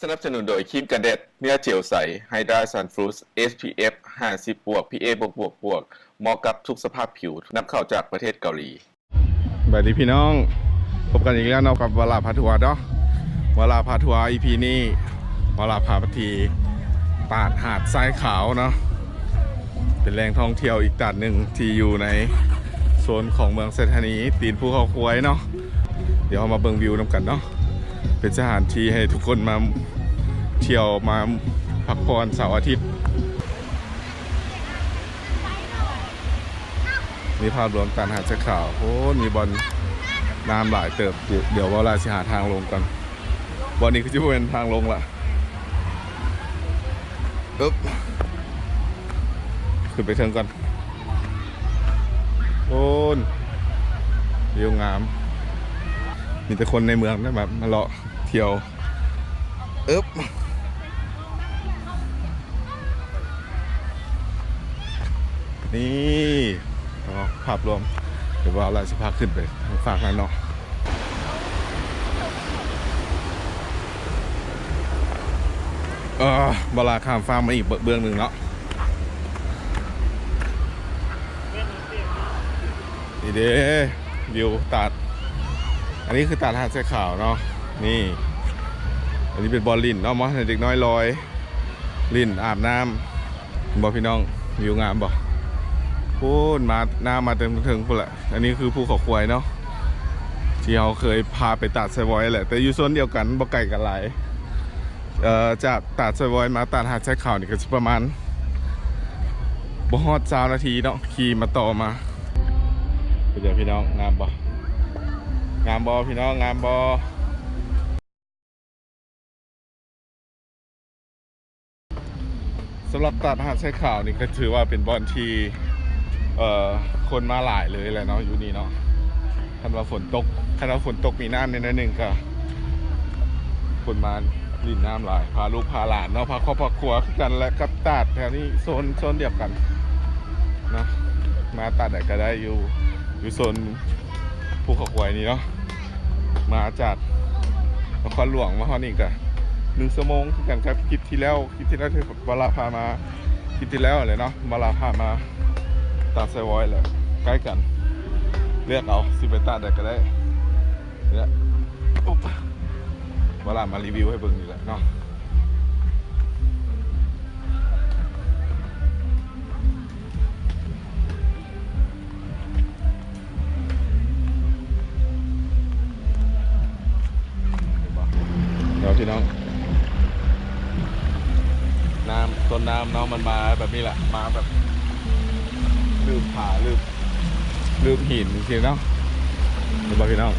สนับสนุนโดยครีมกันแดดเนื้อเจลใสไฮดราซันฟลูส SPF 50บวก PA บวกเหมาะกับทุกสภาพผิวนำเข้าจากประเทศเกาหลีสวัสดีพี่น้องพบกันอีกแล้วเนาะกับวลาพาทัวร์เนาะวลาพาทัวร์ EP นี้วลาพาพทีตาดหาดทรายขาวเนาะเป็นแหล่งท่องเที่ยวอีกตาดหนึ่งที่อยู่ในโซนของเมืองเซธานีตีนภูเขาควายเนาะเดี๋ยวมาเบิ่งวิวนำกันเนาะเป็นสถานที่ให้ทุกคนมาเที่ยวมาพักผ่อนเสาร์อาทิตย์นี่ภาพรวมตาดหาดทรายขาวโอ้มีบอลน้ำหลายเติบเดี๋ยวว่าเราจะหาทางลงกันบอลนี้คือจะเป็นทางลงละอึ๊บขึ้นไปเทิงก่อนโอ้นวิวงามมีแต่คนในเมืองนะแบบมาเลาะเที่ยวอึ๊บนี่ภาพรวมเดี๋ยวว่าเราจะพาขึ้นไปทางฝั่งนั้นเนาะบลาข้ามฟาร์มมาอีกเบื้องหนึ่งเนาะนี่เด้วิวตัดอันนี้คือตัดหาดทรายขาวเนาะนี่อันนี้เป็นบอลลินเนาะมอเด็กน้อยลอยลินอาบน้ำบอกพี่น้องวิวงามบอกพูดมาหน้ามาเต็มถึงพุ่นแหละอันนี้คือภูเขาควายเนาะที่เราเคยพาไปตัดไซวอยแหละแต่อยู่โซนเดียวกันบ่ไกลกันหลายจากตัดไซวอยมาตัดหาดทรายขาวนี่ก็ประมาณบ่ฮอด20 นาทีเนาะขี่มาต่อมาเป็นไงพี่น้องงามบ่งามบ่พี่น้องงามบ่สำหรับตัดหาดทรายขาวนี่ก็ถือว่าเป็นบอลที่คนมาหลายเลยแหละเนาะอยู่นี่เนาะคันว่าฝนตกมีน้ำในนั้นหนึ่งก็คนมาลิ่นน้ำหลายพาลูกพาหลานเนาะพาครอบครัวกันและกับตัดแถวนี้โซนเดียวกันเนาะมาตัดไหนก็ได้อยู่โซนภูเขาควายนี่เนาะมาจากนครหลวงมาฮอนี่ก็1 ชั่วโมงกันครับคลิปที่แล้วที่เวลาพามาคลิปที่แล้วเลยเนาะเวลาพามาตัดไซวอยแหละใกล้กันเลือกเอาสิไปตัดได้ก็ได้เนี่ยอุ๊บเวลามารีวิวให้เบิ่งนี่แหละเนาะเดี๋ยวพี่น้องต้นน้ำเนาะมันมาแบบนี้แหละมาแบบลืมผาลืมหินจริงๆเนาะเดี๋ยวบอกพี่น้อง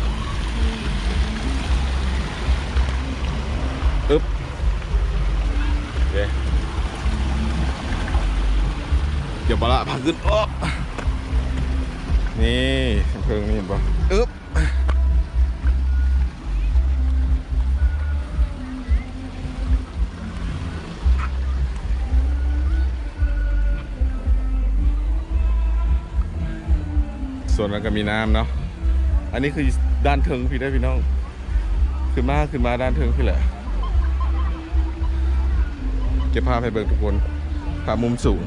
อึ๊บโอเคเดี๋ยวมาละพาขึ้นอ๊อบนี่เพิ่งนี่เห็นปะอึ๊บส่วนนั้นก็มีน้ำเนาะอันนี้คือด้านเทิงพี่ได้พี่น้องขึ้นมาด้านเทิงพี่แหละเก็บภาพให้เบิ่งทุกคนภาพมุมสูง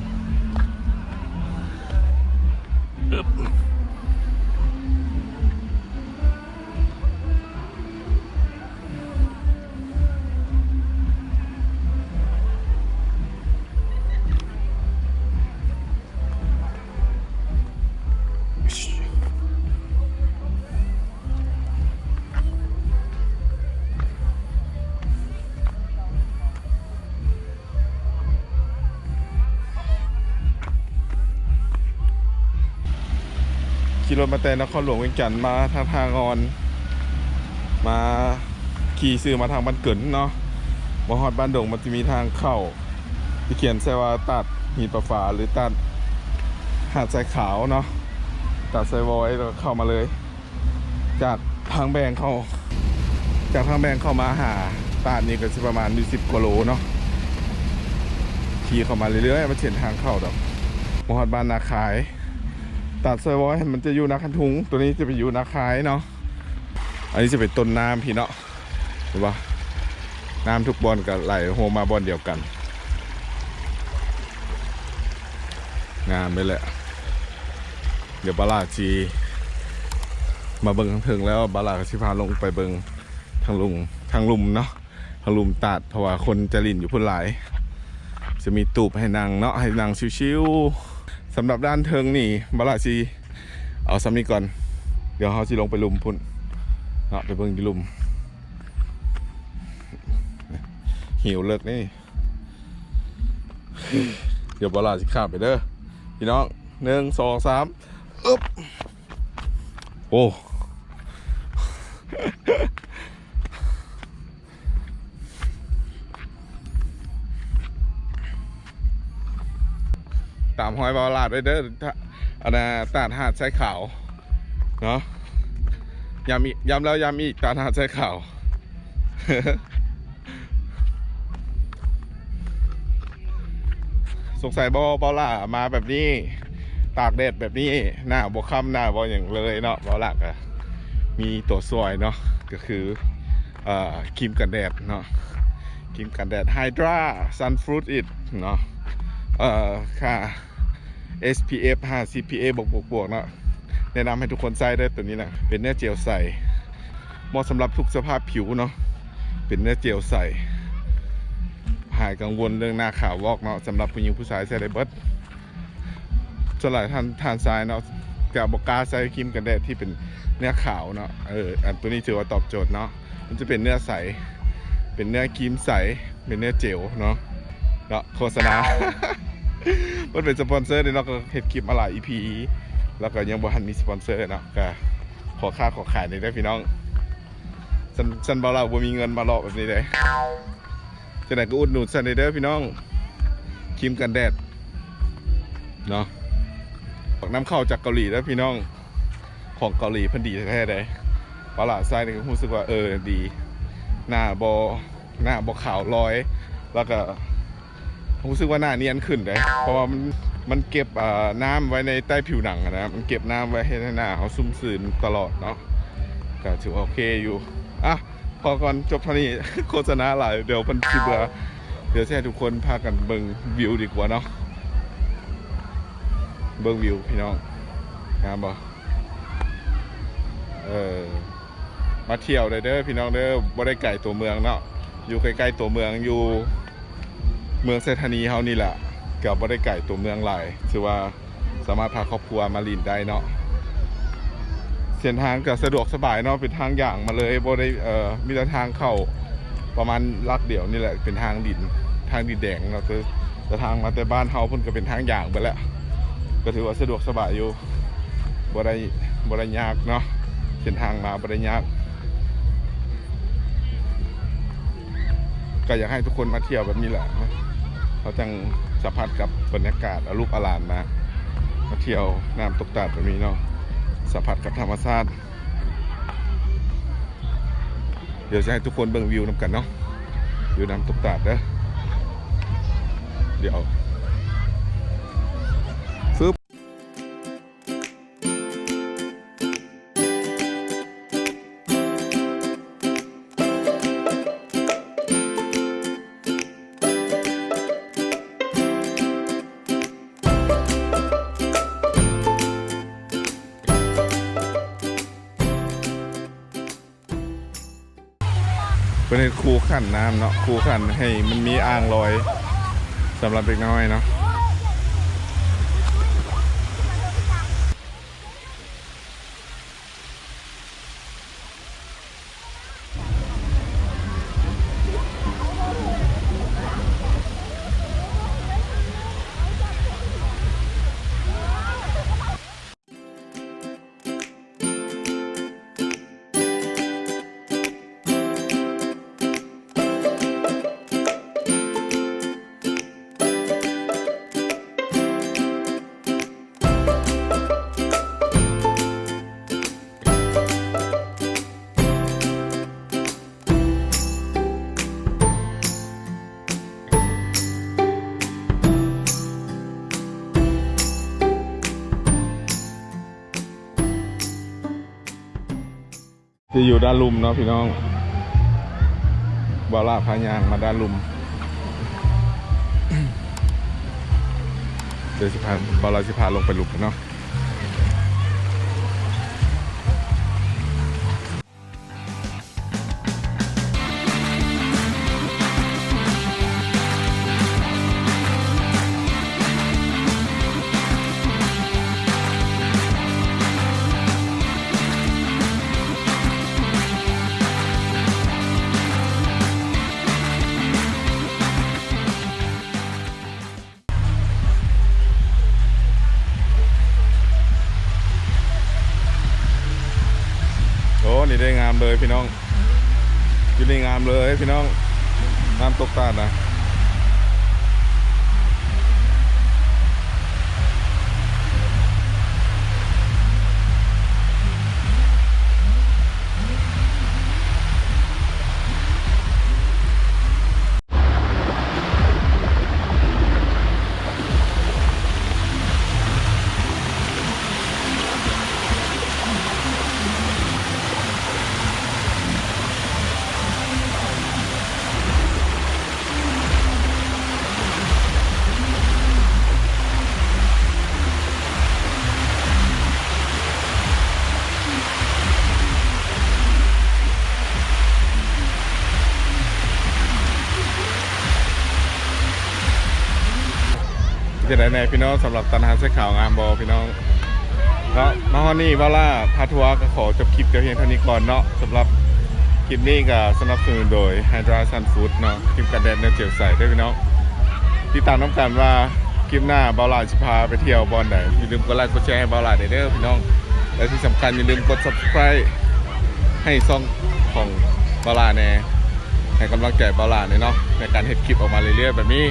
ขี่รถมาแต่นครหลวงเวียงจันทร์มาทางงอนมาขี่ซื้อมาทางบ้านเกินเนาะมหอดบ้านดงมันจะมีทางเข้าที่เขียนใส่ว่าตัดหินประฝาหรือตัดหาดทรายขาวเนาะตัดไซวอยแล้วเข้ามาเลยจากทางแบงเข้ามาหาตัดนี่ก็จะประมาณ10 กว่าโลเนาะขี่เข้ามาเรื่อยๆมาเฉียนทางเข้าดอกมหอดบ้านนาคายตัดไซวอยมันจะอยู่นาคันทุงตัวนี้จะไปอยู่นาคายเนาะอันนี้จะเป็นต้นน้ำพี่เนาะเห็นปะ น้ำทุกบอลก็ไหลโฮมาบอลเดียวกันงามไปแหละเดี๋ยวบาลาจีมาเบิ่งทางเทิงแล้วบาลาก็สิพาลงไปเบิ่งทางลุมเนาะทางลุมตัดเพราะว่าคนจะลินอยู่พุ่นหลายจะมีตูบให้นั่งเนาะให้นั่งชิวๆสำหรับด้านเทิงนี่บาลาจีเอาซ้ำนี้ก่อนเดี๋ยวเขาสิลงไปลุมพุ่นเนาะไปเบิ่งที่ลุมหิวเลิกนี่เดี๋ยวบาลาสิข้ามไปเด้อพี่น้อง1 2 3อึ๊บโอ้ตามหอยบาลาดไปเด้ออันน่ะตาดหาดใช้ขาวเนาะย้ำแล้วย้ำอีกตาดหาดใช้ขาว สงสัยบอล่ามาแบบนี้ตากแดดแบบนี้หน้าบวค่ำหน้าบออย่างเลยเนาะบอล่าก็มีตัวสวยเนาะก็คือครีมกันแดดเนาะครีมกันแดดไฮดราซันฟรุตอิดเนาะค่า SPF 50 PA บวกเนาะแนะนำให้ทุกคนใส่ได้ตัวนี้นะเป็นเนื้อเจลใสเหมาะสำหรับทุกสภาพผิวเนาะเป็นเนื้อเจลใสหายกังวลเรื่องหน้าขาววอกเนาะสำหรับผู้หญิงผู้ชายใส่ได้เบิดส่วนหลายทานทรายเนาะกับบอกกาใส่ครีมกันแดดที่เป็นเนื้อขาวเนาะอันตัวนี้ถือว่าตอบโจทย์เนาะมันจะเป็นเนื้อใสเป็นเนื้อครีมใสเป็นเนื้อเจลเนาะโฆษณา มันเป็นสปอนเซอร์เลยเนาะก็เห็ดคลิปมาหลาย EP แล้วก็ยังบ่ทันมีสปอนเซอร์เนาะก็ขอค่าขอขายหน่อยได้พี่น้องฉันบอกเราบ่มีเงินมาหลอกแบบนี้เลยจะไหนก็อุดหนุนซันเดอร์พี่น้องครีมกันแดดเนาะน้ำเข้าจากเกาหลีแล้วพี่น้องของเกาหลีพันดีแท้ๆเลยปลาหลาดไส้เนี่ยรู้สึกว่าดีหน้าบอขาวลอยแล้วก็รู้สึกว่าหน้าเนียนขึ้นเลยเพราะว่ามันเก็บน้ำไว้ในใต้ผิวหนังนะมันเก็บน้ำไว้ให้หน้าเขาซุ่มซึมตลอดเนาะก็ถือว่าโอเคอยู่อ่ะพอก่อนจบเท่านี้ โฆษณาหลายเดี๋ยวพันคิดว่าเดี๋ยวให้ทุกคนพากันเบิ่งวิวดีกว่าเนาะเบิ่งวิวพี่น้องงามบ่มาเที่ยวได้เด้อพี่น้องเด้อบ่ได้ไกลตัวเมืองเนาะอยู่ใกล้ๆตัวเมืองอยู่เมืองเซธานีเฮานี่แหละกับบ่ได้ไกลตัวเมืองหลายถือว่าสามารถพาครอบครัวมาลินได้เนาะเส้นทางก็สะดวกสบายเนาะเป็นทางอย่างมาเลยบ่ได้มีแต่ทางเข้าประมาณลักเดียวนี่แหละเป็นทางดินแดงเนาะแต่ทางมาแต่บ้านเฮาเพิ่นก็เป็นทางอย่างไปแล้วก็ถือว่าสะดวกสบายอยู่บ่ได้ยากเนาะเส้นทางมาบ่ได้ยากก็อยากให้ทุกคนมาเที่ยวแบบนี้แหละนะเขาจังสัมผัสกับบรรยากาศอรูปอลานมาเที่ยวน้ำตกตาดแบบนี้เนาะสัมผัสกับธรรมชาติเดี๋ยวจะให้ทุกคนเบิ่งวิวนำกันเนาะวิวน้ำตกตาดเด้อเดี๋ยวฟึบเป็นคูขันน้ำเนาะคูขันให้มันมีอ่างลอยสำหรับเด็กน้อยเนาะจะอยู่ด้านลุ่มเนาะพี่น้อง บอลล่าพายางมาด้านลุมเดี๋ยวสิพาบอลล่าสิพาลงไปลุมกันเนาะโอ้นี่ได้งามเลยพี่น้องอยู่นี่งามเลยพี่น้องน้ำตกตาดนะจะได้แน่พี่น้องสำหรับตันหาเสื้อขาวงามบอพี่น้องแล้วมาฮอนี่วาล่าพาทัวร์ก็ขอจบคลิปเพียงเท่านี้ก่อนเนาะสำหรับคลิปนี้ก็สนับสนุนโดย Hydra Sun Food เนาะคลิปกันแดดเนื้อเจียวใสด้วยพี่น้องติดตามน้ำกันว่าคลิปหน้าบอลลาจะพาไปเที่ยวบอลไหนอย่าลืมกดไลค์กดแชร์ให้บอลลาเด้อพี่น้องและที่สำคัญอย่าลืมกด Subscribe ให้ช่องของบอลลาแน่ให้กำลังใจบอลลาเนาะในการเฮ็ดคลิปออกมาเรื่อยๆแบบนี้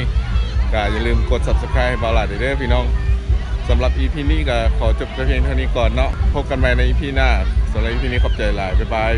ก็อย่าลืมกด Subscribe ให้บอลลาเด้อพี่น้องสำหรับ EP นี้ก็ขอจบเพียงเท่านี้ก่อนเนาะพบกันใหม่ใน EP หน้าสำหรับ EP นี้ขอบใจหลายบ๊ายบาย